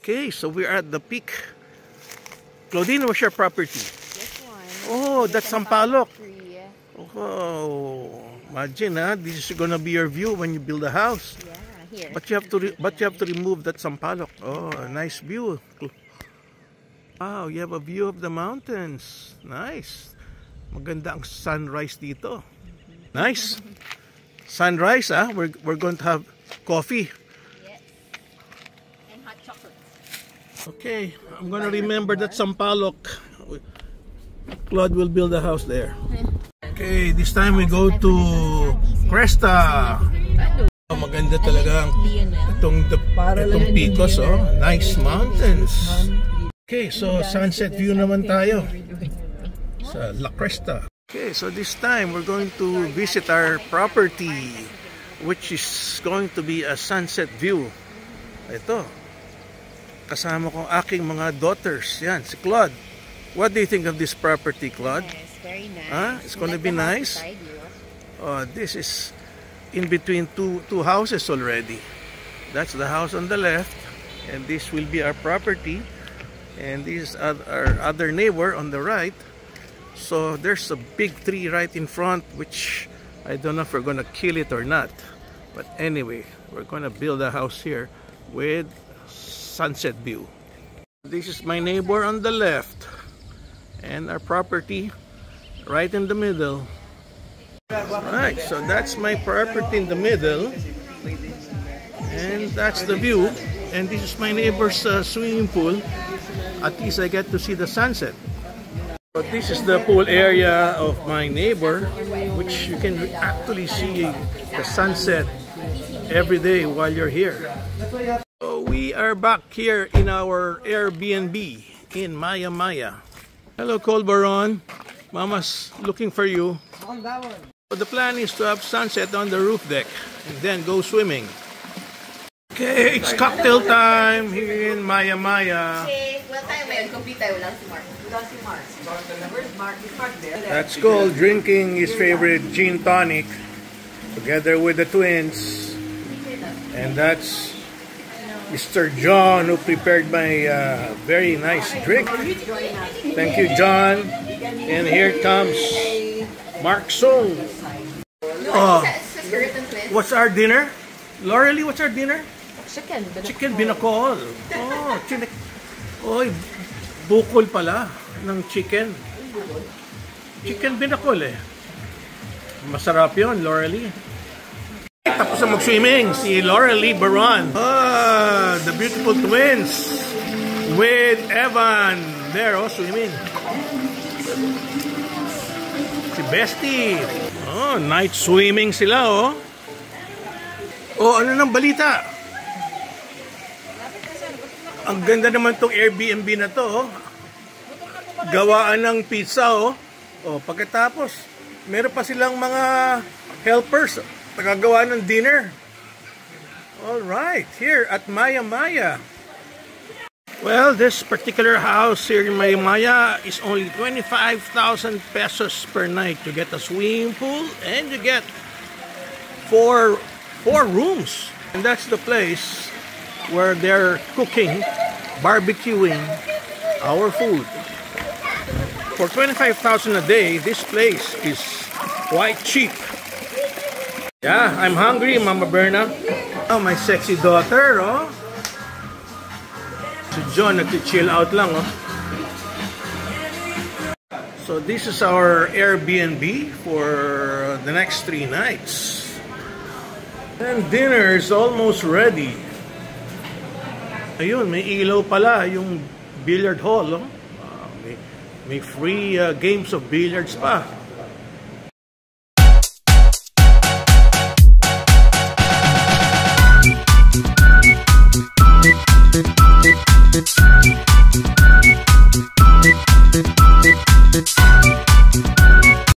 Okay, so we are at the peak. Claudine, what's your property? This one. Oh, that's Sampaloc. Oh, imagine, this is gonna be your view when you build a house. Yeah, here. But you have to remove that Sampaloc. Oh, nice view. Wow, you have a view of the mountains. Nice. Maganda ang sunrise dito. Nice. Sunrise, we're going to have coffee. Yes. And hot chocolate. Okay, I'm gonna remember that Sampaloc. Claude will build a house there. Okay, this time we go to Cresta. Oh, maganda talaga itong Picos, nice mountains. Okay, so sunset view naman tayo sa La Cresta. Okay, so this time we're going to visit our property, which is going to be a sunset view. Ito, kasama ko aking mga daughters. Yan, si Claude. What do you think of this property, Claude? Yes, very nice. It's going to be nice. This is in between two houses already. That's the house on the left, and this will be our property. And this is our other neighbor on the right. So there's a big tree right in front, which I don't know if we're going to kill it or not. But anyway, we're going to build a house here with sunset view. This is my neighbor on the left, and our property right in the middle. Alright, so that's my property in the middle, and that's the view. And this is my neighbor's swimming pool. At least I get to see the sunset. But this is the pool area of my neighbor, which you can actually see the sunset every day while you're here. So we are back here in our Airbnb in Maya Maya. Hello, Colbaron. Mama's looking for you. So the plan is to have sunset on the roof deck and then go swimming. Okay, it's cocktail time here in Maya Maya. That's called drinking his favorite gin tonic together with the twins. And that's Mr. John, who prepared my very nice drink. Thank you, John. And here comes Mark Song. What's our dinner? Laurelie, what's our dinner? Chicken. Chicken binakol. Oy, bukol pala ng chicken. Chicken binakol Masarap yun, Laurelie. Tapos na mag-swimming si Laurelie Baron. The beautiful twins with Evan. There, swimming. Si Bestie. Night swimming sila, ano nang balita? Ang ganda naman tong Airbnb na to, Gawaan ng pizza, pagkatapos, meron pa silang mga helpers, tagagawa ng dinner. Alright, here at Maya Maya. Well, this particular house here in Maya Maya is only 25,000 pesos per night. You get a swimming pool and you get four rooms. And that's the place where they're cooking, barbecuing our food. For 25,000 a day, this place is quite cheap. Yeah, I'm hungry, Mama Berna. Oh, my sexy daughter, Si John, nag-chill out lang, So this is our Airbnb for the next 3 nights. And dinner is almost ready. Ayun, may ilaw pala yung billiard hall, May free games of billiards pa.